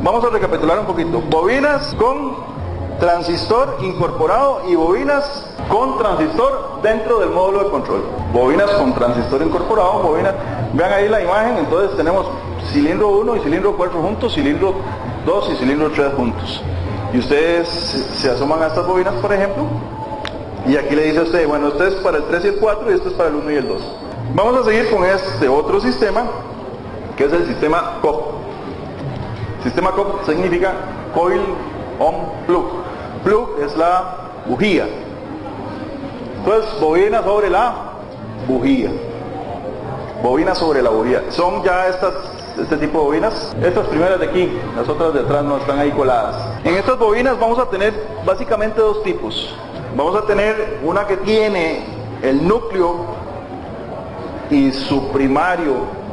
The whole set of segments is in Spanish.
Vamos a recapitular un poquito. Bobinas con transistor incorporado y bobinas con transistor dentro del módulo de control. Bobinas con transistor incorporado, bobinas, vean ahí la imagen, entonces tenemos cilindro 1 y cilindro 4 juntos, cilindro 2 y cilindro 3 juntos. Y ustedes se asoman a estas bobinas, por ejemplo, y aquí le dice a usted, bueno, esto es para el 3 y el 4 y esto es para el 1 y el 2. Vamos a seguir con este otro sistema, que es el sistema COP. Sistema COP significa Coil On Plug. Plug es la bujía. Entonces, bobina sobre la bujía. Bobina sobre la bujía. Son ya este tipo de bobinas. Estas primeras de aquí, las otras de atrás no están ahí coladas. En estas bobinas vamos a tener básicamente dos tipos. Vamos a tener una que tiene el núcleo y su primario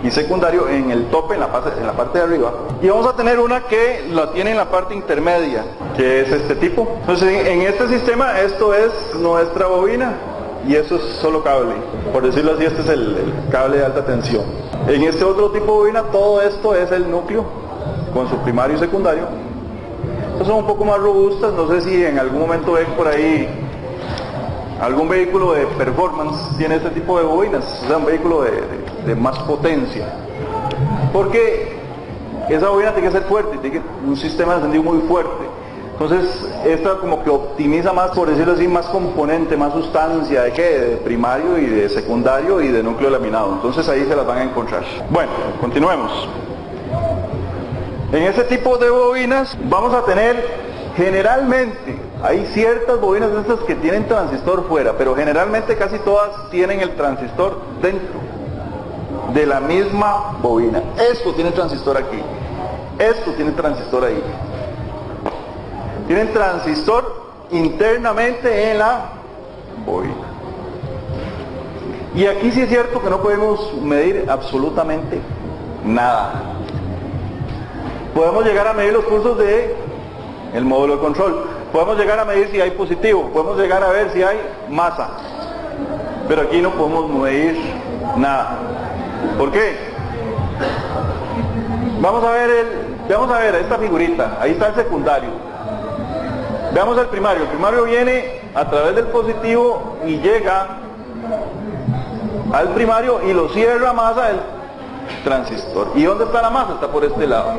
y secundario en el tope, en la parte de arriba, y vamos a tener una que la tiene en la parte intermedia, que es este tipo. Entonces en este sistema esto es nuestra bobina y eso es solo cable, por decirlo así. Este es el cable de alta tensión. En este otro tipo de bobina todo esto es el núcleo con su primario y secundario. Estas son un poco más robustas. No sé si en algún momento ven por ahí algún vehículo de performance tiene este tipo de bobinas, o sea, un vehículo de más potencia, porque esa bobina tiene que ser fuerte, tiene un sistema de encendido muy fuerte. Entonces esta como que optimiza más, por decirlo así, más componente, más sustancia, de primario y de secundario y de núcleo laminado. Entonces ahí se las van a encontrar. Bueno, continuemos. En este tipo de bobinas vamos a tener, generalmente, hay ciertas bobinas de estas que tienen transistor fuera, pero generalmente casi todas tienen el transistor dentro de la misma bobina. Esto tiene transistor aquí, esto tiene transistor ahí. Tienen transistor internamente en la bobina. Y aquí sí es cierto que no podemos medir absolutamente nada. Podemos llegar a medir los pulsos de el módulo de control, podemos llegar a medir si hay positivo, podemos llegar a ver si hay masa, pero aquí no podemos medir nada. ¿Por qué? Vamos a ver esta figurita, ahí está el secundario. Veamos el primario. El primario viene a través del positivo y llega al primario y lo cierra masa el transistor. ¿Y dónde está la masa? Está por este lado.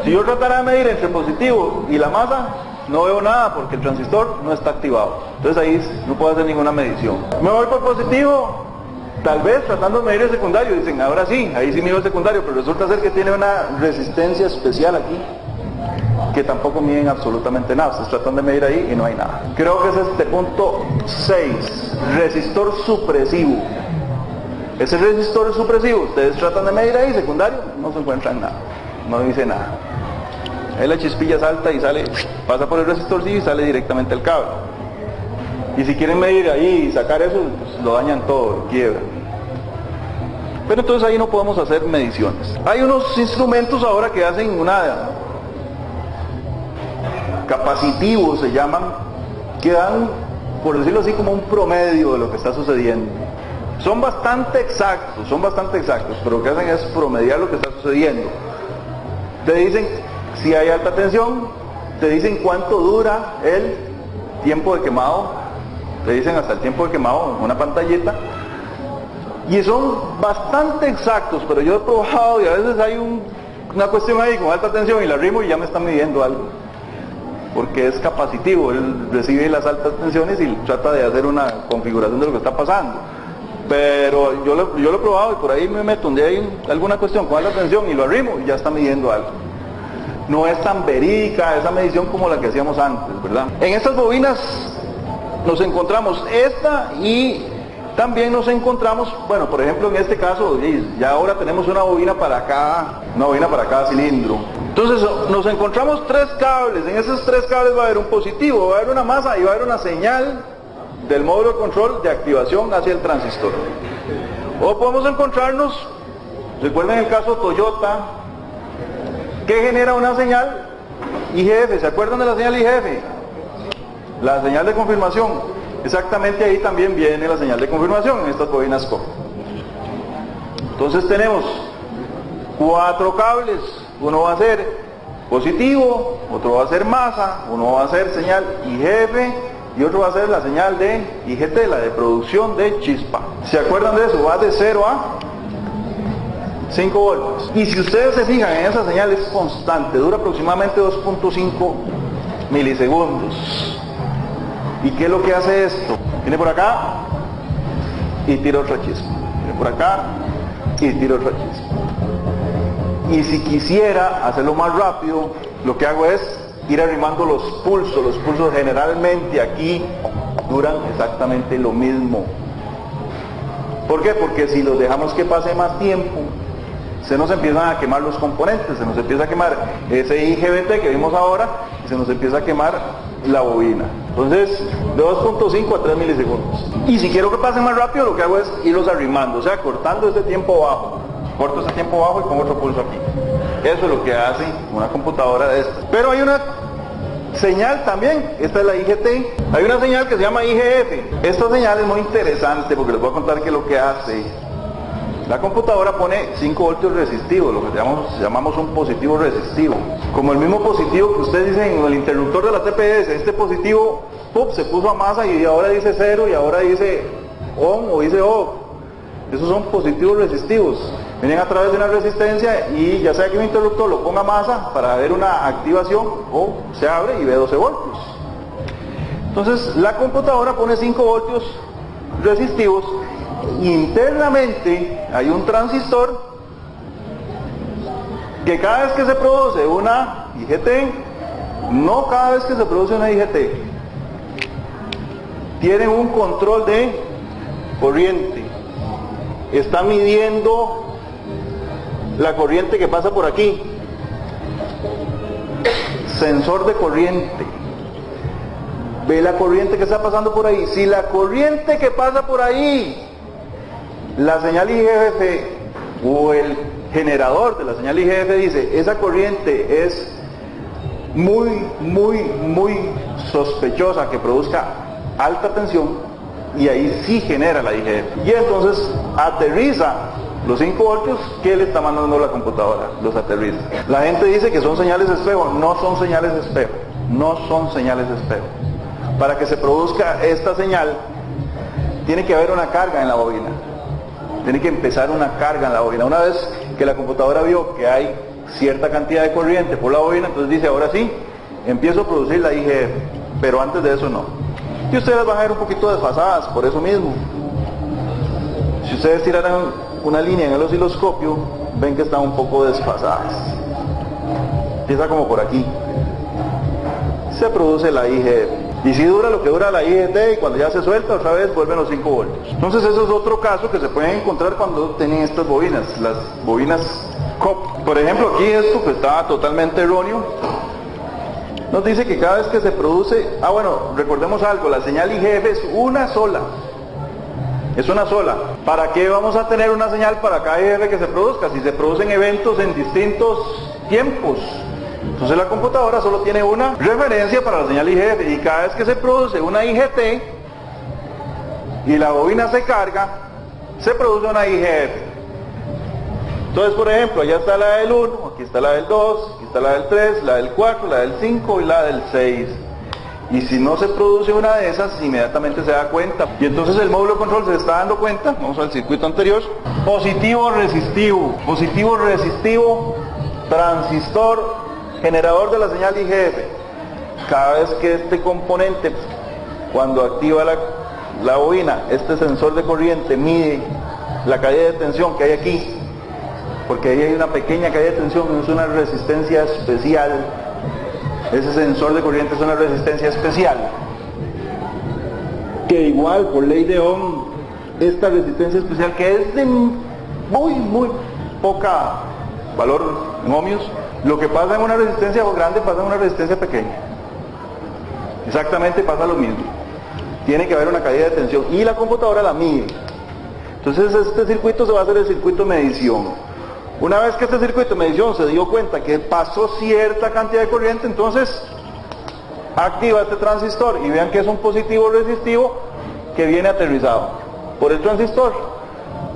Si yo tratara de medir entre positivo y la masa, no veo nada porque el transistor no está activado. Entonces ahí no puedo hacer ninguna medición. Me voy por positivo, tal vez tratando de medir el secundario. Dicen, ahora sí, ahí sí mido el secundario, pero resulta ser que tiene una resistencia especial aquí, que tampoco miden absolutamente nada. Ustedes tratan de medir ahí y no hay nada. Creo que es este punto 6, resistor supresivo. Ese resistor supresivo, ustedes tratan de medir ahí, secundario, no se encuentran nada, no dice nada. Ahí la chispilla salta y sale, pasa por el resistor y sale directamente al cable. Y si quieren medir ahí y sacar eso, pues lo dañan todo, lo quiebran. Pero entonces ahí no podemos hacer mediciones. Hay unos instrumentos ahora que hacen capacitivos, se llaman, que dan, por decirlo así, como un promedio de lo que está sucediendo. Son bastante exactos, pero lo que hacen es promediar lo que está sucediendo. Te dicen si hay alta tensión, te dicen cuánto dura el tiempo de quemado, te dicen hasta el tiempo de quemado en una pantallita, y son bastante exactos, pero yo he probado y a veces hay una cuestión ahí con alta tensión y la arrimo y ya me están midiendo algo, porque es capacitivo, él recibe las altas tensiones y trata de hacer una configuración de lo que está pasando. Pero yo lo he probado y por ahí me meto donde hay alguna cuestión con alta tensión y lo arrimo y ya está midiendo algo. No es tan verídica esa medición como la que hacíamos antes, ¿verdad? En estas bobinas nos encontramos esta y también nos encontramos, bueno, por ejemplo en este caso, ya ahora tenemos una bobina para cada cilindro. Entonces nos encontramos tres cables, en esos tres cables va a haber un positivo, va a haber una masa y va a haber una señal del módulo de control de activación hacia el transistor. O podemos encontrarnos, recuerden el caso Toyota, que genera una señal IGF. ¿Se acuerdan de la señal IGF? La señal de confirmación. Exactamente ahí también viene la señal de confirmación en estas bobinas COP. Entonces tenemos 4 cables uno va a hacer positivo, otro va a ser masa, uno va a hacer señal IGF y otro va a ser la señal de IGT, la de producción de chispa. ¿Se acuerdan de eso? Va de 0 a 5 voltios. Y si ustedes se fijan en esa señal, es constante, dura aproximadamente 2.5 milisegundos. ¿Y qué es lo que hace esto? Viene por acá y tira otra chispa. Viene por acá y tira otra chispa. Y si quisiera hacerlo más rápido, lo que hago es ir arrimando los pulsos. Los pulsos generalmente aquí duran exactamente lo mismo. ¿Por qué? Porque si los dejamos que pase más tiempo, se nos empiezan a quemar los componentes, se nos empieza a quemar ese IGBT que vimos ahora y se nos empieza a quemar la bobina. Entonces, de 2.5 a 3 milisegundos. Y si quiero que pase más rápido, lo que hago es irlos arrimando, o sea, cortando este tiempo bajo. Corto este tiempo bajo y pongo otro pulso aquí. Eso es lo que hace una computadora de estas. Pero hay una señal también, esta es la IGT. Hay una señal que se llama IGF. Esta señal es muy interesante porque les voy a contar qué es lo que hace. La computadora pone 5 voltios resistivos, lo que llamamos un positivo resistivo. Como el mismo positivo que ustedes dicen en el interruptor de la TPS, este positivo se puso a masa y ahora dice 0 y ahora dice ON o dice OFF. Esos son positivos resistivos. Vienen a través de una resistencia y ya sea que un interruptor lo ponga a masa para ver una activación o se abre y ve 12 voltios. Entonces la computadora pone 5 voltios resistivos. Internamente hay un transistor que cada vez que se produce una IGT, no cada vez que se produce una IGT, tiene un control de corriente. Está midiendo la corriente que pasa por aquí. Sensor de corriente. Ve la corriente que está pasando por ahí. Si la corriente que pasa por ahí, la señal IGF o el generador de la señal IGF dice, esa corriente es muy sospechosa que produzca alta tensión, y ahí sí genera la IGF. Y entonces aterriza los 5 voltios que le está mandando la computadora, los aterriza. La gente dice que son señales de espejo, no son señales de espejo, no son señales de espejo. Para que se produzca esta señal, tiene que haber una carga en la bobina. Tiene que empezar una carga en la bobina. Una vez que la computadora vio que hay cierta cantidad de corriente por la bobina, entonces dice, ahora sí, empiezo a producir la IGF, pero antes de eso no. Y ustedes van a ver un poquito desfasadas, por eso mismo. Si ustedes tiraran una línea en el osciloscopio, ven que están un poco desfasadas. Empieza como por aquí. Se produce la IGF. Y si dura lo que dura la IGT, y cuando ya se suelta otra vez vuelven los 5 voltios. Entonces eso es otro caso que se pueden encontrar cuando tienen estas bobinas, las bobinas COP. Por ejemplo, aquí esto que está totalmente erróneo, nos dice que cada vez que se produce, recordemos algo, la señal IGF es una sola. Es una sola. ¿Para qué vamos a tener una señal para cada IGF que se produzca? Si se producen eventos en distintos tiempos. Entonces la computadora solo tiene una referencia para la señal IGF, y cada vez que se produce una IGT y la bobina se carga, se produce una IGF. Entonces, por ejemplo, allá está la del 1, aquí está la del 2, aquí está la del 3, la del 4, la del 5 y la del 6. Y si no se produce una de esas, inmediatamente se da cuenta. Y entonces el módulo de control se está dando cuenta. Vamos al circuito anterior. Positivo resistivo, transistor, generador de la señal IGF. Cada vez que este componente, cuando activa la bobina, este sensor de corriente mide la caída de tensión que hay aquí, porque ahí hay una pequeña caída de tensión, es una resistencia especial. Ese sensor de corriente es una resistencia especial, que igual por ley de Ohm, esta resistencia especial, que es de muy poca valor en ohmios, lo que pasa en una resistencia grande pasa en una resistencia pequeña. Exactamente pasa lo mismo. Tiene que haber una caída de tensión y la computadora la mide. Entonces este circuito se va a hacer el circuito de medición. Una vez que este circuito de medición se dio cuenta que pasó cierta cantidad de corriente, entonces activa este transistor y vean que es un positivo resistivo que viene aterrizado por el transistor.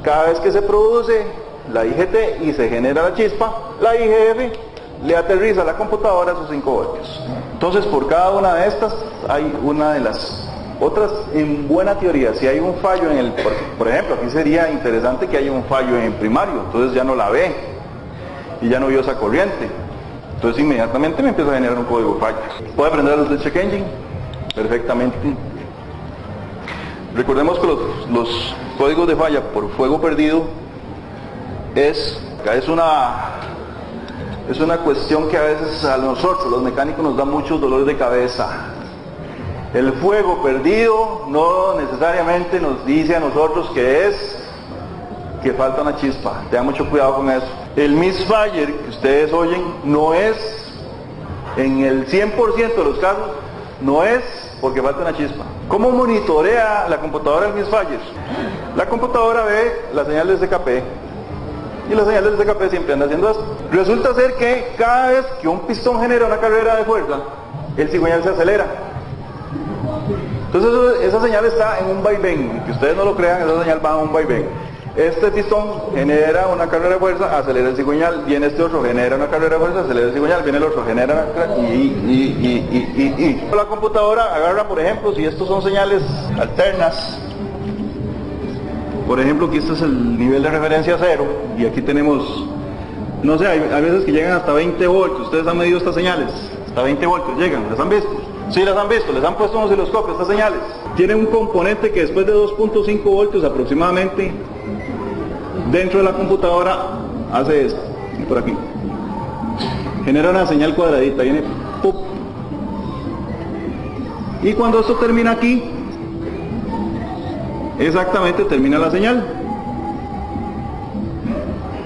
Cada vez que se produce la IGT y se genera la chispa, la IGF le aterriza a la computadora esos 5 voltios. Entonces, por cada una de estas hay una de las otras. En buena teoría, si hay un fallo en el, por ejemplo, aquí sería interesante que haya un fallo en el primario, entonces ya no la ve y ya no vio esa corriente, entonces inmediatamente me empieza a generar un código de fallo. ¿Puede aprender los de check engine? Perfectamente. Recordemos que los códigos de falla por fuego perdido es una cuestión que a veces a nosotros, los mecánicos, nos da muchos dolores de cabeza. El fuego perdido no necesariamente nos dice a nosotros que falta una chispa. Tengan mucho cuidado con eso. El misfire que ustedes oyen no es, en el 100% de los casos, no es porque falta una chispa. ¿Cómo monitorea la computadora el misfire? La computadora ve la señal de SKP y la señal del SKP siempre anda haciendo esto. Resulta ser que cada vez que un pistón genera una carrera de fuerza, el cigüeñal se acelera. Entonces esa señal está en un vaivén, que ustedes no lo crean, esa señal va en un vaivén. Este pistón genera una carrera de fuerza, acelera el cigüeñal, viene este otro, genera una carrera de fuerza, acelera el cigüeñal, viene el otro, genera y. La computadora agarra, por ejemplo, si estos son señales alternas, por ejemplo, aquí este es el nivel de referencia 0, y aquí tenemos, no sé, hay veces que llegan hasta 20 voltios, ustedes han medido estas señales, hasta 20 voltios llegan, ¿las han visto? Sí, las han visto, les han puesto un osciloscopio, estas señales. Tiene un componente que después de 2.5 voltios aproximadamente, dentro de la computadora, hace esto, por aquí. Genera una señal cuadradita, viene ¡pup! Y cuando esto termina aquí, exactamente termina la señal.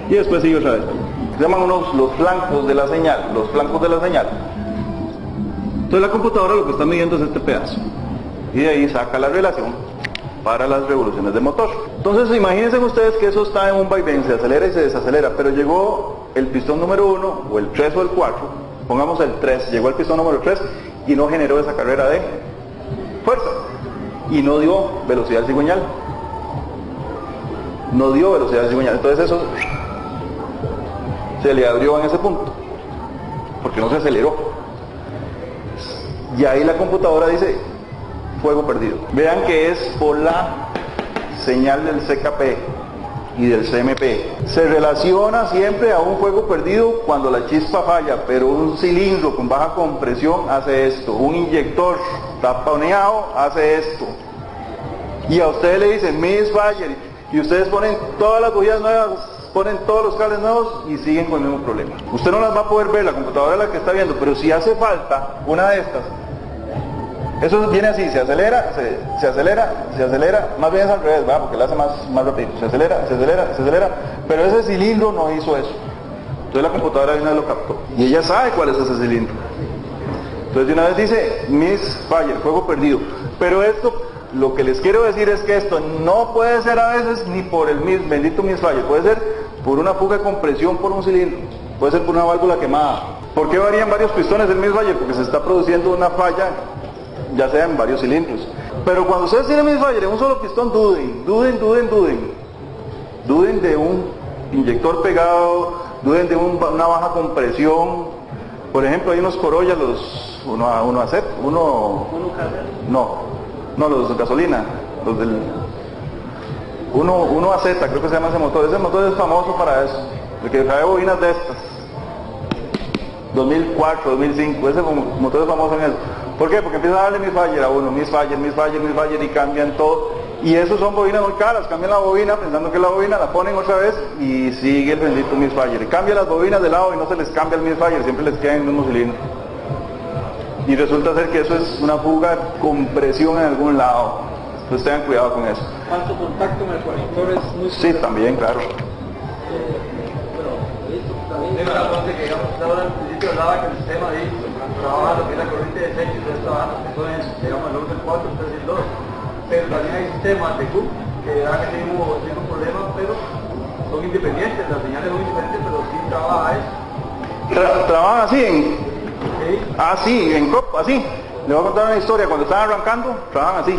Y después sigue otra vez. Se llaman los flancos de la señal, los flancos de la señal. Entonces la computadora lo que está midiendo es este pedazo. Y de ahí saca la relación para las revoluciones del motor. Entonces imagínense ustedes que eso está en un vaivén, se acelera y se desacelera, pero llegó el pistón número 1, o el 3 o el 4, pongamos el 3, llegó el pistón número 3 y no generó esa carrera de fuerza. Y no dio velocidad al cigüeñal. No dio velocidad al cigüeñal. Entonces eso se le abrió en ese punto, porque no se aceleró. Y ahí la computadora dice, fuego perdido. Vean que es por la señal del CKP y del CMP. Se relaciona siempre a un fuego perdido cuando la chispa falla, pero un cilindro con baja compresión hace esto, un inyector taponeado hace esto. Y a ustedes le dicen misfire, y ustedes ponen todas las bujías nuevas, ponen todos los cables nuevos y siguen con el mismo problema. Usted no las va a poder ver, la computadora es la que está viendo, pero si hace falta una de estas, eso viene así, se acelera, se acelera, más bien es al revés, ¿verdad? Porque lo hace más rápido, se acelera, pero ese cilindro no hizo eso. Entonces la computadora de una vez lo captó, y ella sabe cuál es ese cilindro. Entonces de una vez dice, misfire, fuego perdido. Pero esto, lo que les quiero decir es que esto no puede ser a veces ni por el bendito misfire, puede ser por una fuga de compresión por un cilindro, puede ser por una válvula quemada. ¿Por qué varían varios pistones del misfire? Porque se está produciendo una falla, ya sea en varios cilindros. Pero cuando ustedes tienen misfire en un solo pistón, duden de un inyector pegado, duden de una baja compresión. Por ejemplo, hay unos Corolla, los 1AZ, los de gasolina, los del 1AZ, creo que se llama ese motor. Ese motor es famoso para eso, el que trae bobinas de estas, 2004, 2005, ese motor es famoso en eso. ¿Por qué? Porque empieza a darle misfire a uno, misfire y cambian todo. Y esos son bobinas muy caras, cambian la bobina pensando que es la bobina, la ponen otra vez y sigue el bendito misfire. Cambia las bobinas de lado y no se les cambia el misfire, siempre les queda en el mismo cilindro. Y resulta ser que eso es una fuga, compresión en algún lado. Entonces tengan cuidado con eso. Falso contacto en el conector es muy... Sí, también, claro. De la parte que digamos, ahora al principio hablaba que el sistema de trabaja lo que es la corriente de techo, entonces trabaja lo que son, digamos, el orden 4, 3 y el 2. Pero también hay sistemas de CUP que dan el mismo problema, pero son independientes, las señales son independientes, pero sí trabaja eso. ¿Trabajan así en...? ¿Sí? Así, en CUP, así. Le voy a contar una historia, cuando están arrancando, trabajan así.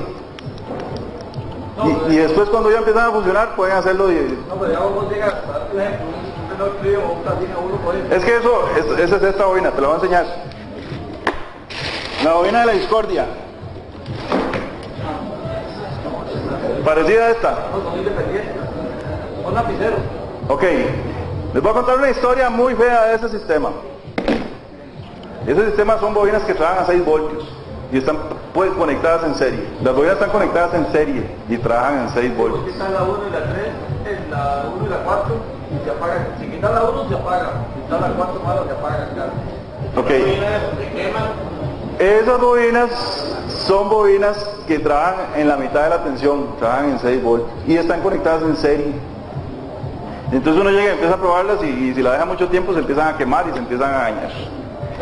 Y después cuando ya empiezan a funcionar, pueden hacerlo... No, pero digamos, vos llegas, por ejemplo, un no Clio o un Platina 1 por ahí. Es que esa es esta bobina, te la voy a enseñar. La bobina de la discordia. Parecida a esta. No, son independientes. Son lapiceros. Ok, les voy a contar una historia muy fea de ese sistema. Ese sistema son bobinas que trabajan a 6 voltios y están pues conectadas en serie. Las bobinas están conectadas en serie y trabajan en 6 voltios. Aquí están la 1 y la 3, en la 1 y la 4 y se apagan. Si quitas la 1 se apaga, si quitas la 4 malo se apaga, claro. Ok. Esas bobinas son bobinas que trabajan en la mitad de la tensión, trabajan en 6 voltios y están conectadas en serie. Entonces uno llega y empieza a probarlas y si la deja mucho tiempo se empiezan a quemar y se empiezan a dañar.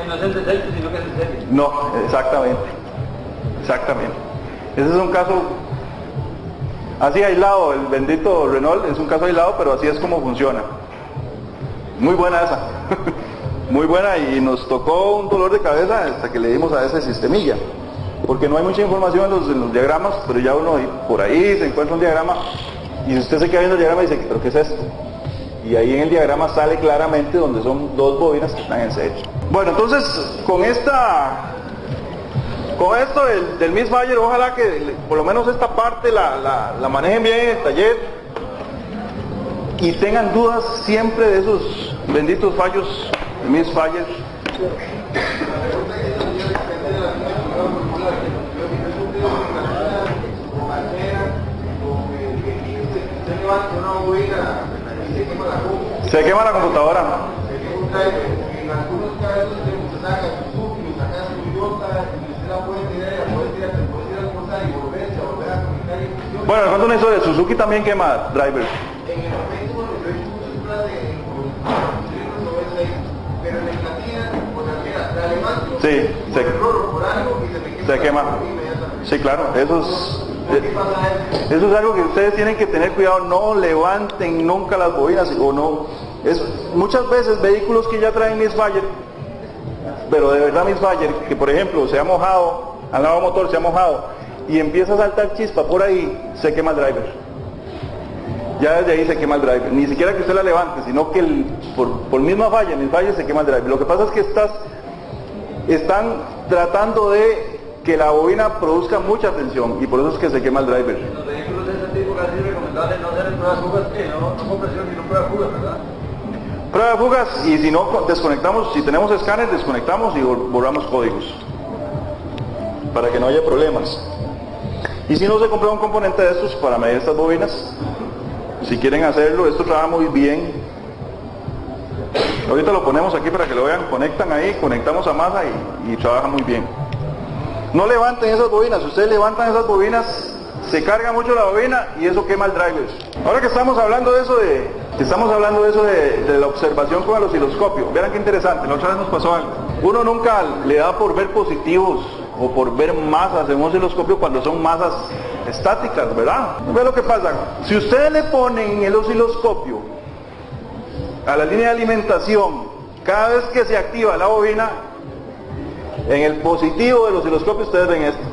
No es el desecho, sino que es en serie. No, exactamente. Exactamente. Ese es un caso así aislado, el bendito Renault es un caso aislado, pero así es como funciona. Muy buena esa. Muy buena y nos tocó un dolor de cabeza hasta que le dimos a ese sistemilla. Porque no hay mucha información en los diagramas, pero ya uno por ahí se encuentra un diagrama y si usted se queda viendo el diagrama dice, ¿pero qué es esto? Y ahí en el diagrama sale claramente donde son 2 bobinas que están en serie. Bueno, entonces con esto del misfire, ojalá que por lo menos esta parte la manejen bien en el taller y tengan dudas siempre de esos benditos fallos de misfire. Se quema la computadora. Bueno, cuando una historia de Suzuki también quema drivers. Sí, se quema. Sí, claro, eso es algo que ustedes tienen que tener cuidado, no levanten nunca las bobinas o no. Muchas veces vehículos que ya traen misfire, pero de verdad misfire, que por ejemplo se ha mojado, al lado motor se ha mojado y empieza a saltar chispa por ahí, se quema el driver. Ya desde ahí se quema el driver, ni siquiera que usted la levante, sino que por misma falla, misfire se quema el driver. Lo que pasa es que están tratando de que la bobina produzca mucha tensión y por eso es que se quema el driver. En los vehículos de ese tipo casi es recomendable no hacer pruebas fugas, no compresión sino pruebas fugas, ¿verdad? Prueba de fugas y si no desconectamos, si tenemos escáner desconectamos y borramos códigos para que no haya problemas. Y si no, se compra un componente de estos para medir estas bobinas. Si quieren hacerlo, esto trabaja muy bien. Ahorita lo ponemos aquí para que lo vean, conectan ahí, conectamos a masa y trabaja muy bien. No levanten esas bobinas, si ustedes levantan esas bobinas, se carga mucho la bobina y eso quema el driver. Ahora que estamos hablando de eso de la observación con el osciloscopio, vean qué interesante, la otra vez nos pasó algo. Uno nunca le da por ver positivos o por ver masas en un osciloscopio cuando son masas estáticas, ¿verdad? Ve lo que pasa, si ustedes le ponen el osciloscopio a la línea de alimentación, cada vez que se activa la bobina, en el positivo del osciloscopio ustedes ven esto.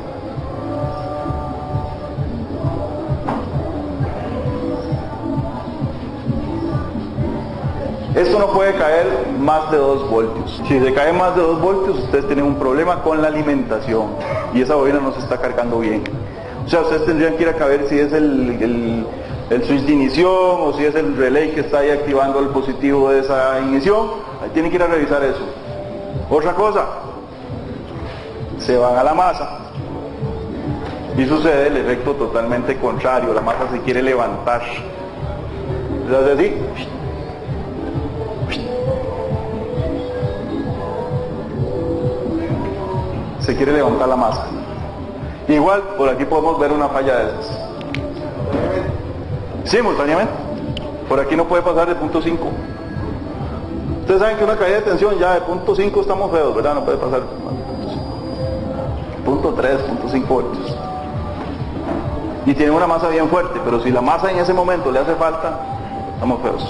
Esto no puede caer más de 2 voltios. Si se cae más de 2 voltios, ustedes tienen un problema con la alimentación y esa bobina no se está cargando bien. O sea, ustedes tendrían que ir a ver si es el switch de ignición o si es el relay que está ahí activando el positivo de esa ignición. Ahí tienen que ir a revisar eso. Otra cosa, se van a la masa y sucede el efecto totalmente contrario. La masa se quiere levantar. ¿Se hace así? Se quiere levantar la masa. Igual por aquí podemos ver una falla de esas. Simultáneamente. Por aquí no puede pasar de punto 5. Ustedes saben que una caída de tensión ya de punto 5 estamos feos, ¿verdad? No puede pasar punto 3, punto 5 voltios. Y tiene una masa bien fuerte, pero si la masa en ese momento le hace falta, estamos feos.